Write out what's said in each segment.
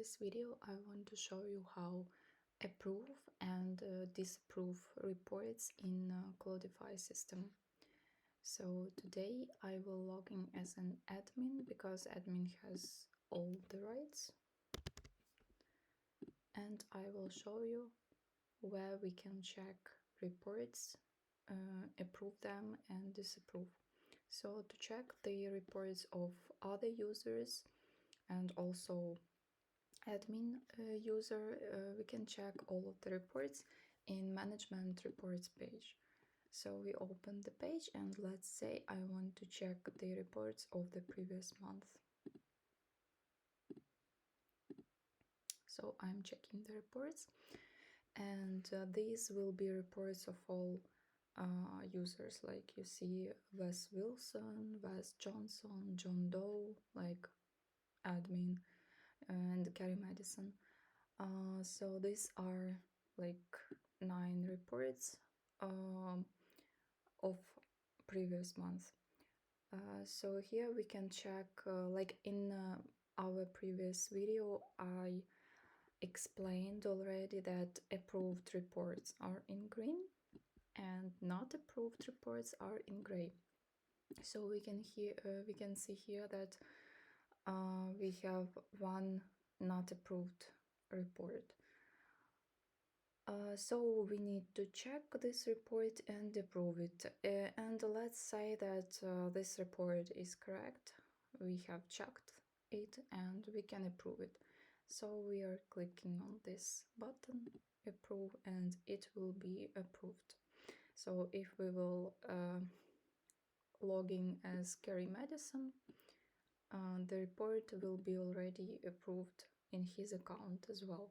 this video, I want to show you how approve and disapprove reports in Clodify system. So today I will log in as an admin because admin has all the rights, and I will show you where we can check reports, approve them and disapprove. So to check the reports of other users and also admin user, we can check all of the reports in management reports page. So we open the page and let's say I want to check the reports of the previous month. So I'm checking the reports, and these will be reports of all users, like you see Wes Wilson, Wes Johnson, John Doe, like admin, and Carrie Madison. So these are like 9 reports of previous month. So here we can check, like in our previous video, I explained already that approved reports are in green and not approved reports are in gray. So we can see here that we have one not approved report. So we need to check this report and approve it. And let's say that this report is correct. We have checked it and we can approve it. So we are clicking on this button, approve, and it will be approved. So if we will log in as Carrie Madison, the report will be already approved in his account as well.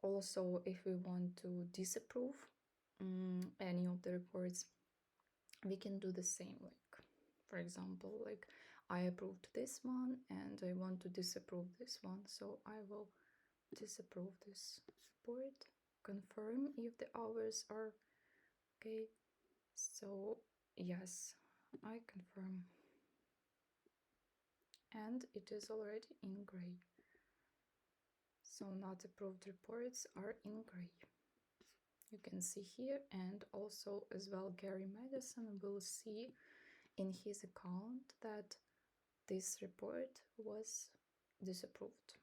Also, if we want to disapprove any of the reports, we can do the same. Like, for example, like I approved this one and I want to disapprove this one, so I will disapprove this report, confirm if the hours are okay. So yes, I confirm, and it is already in gray. So not approved reports are in gray. You can see here, and also as well Gary Madison will see in his account that this report was disapproved.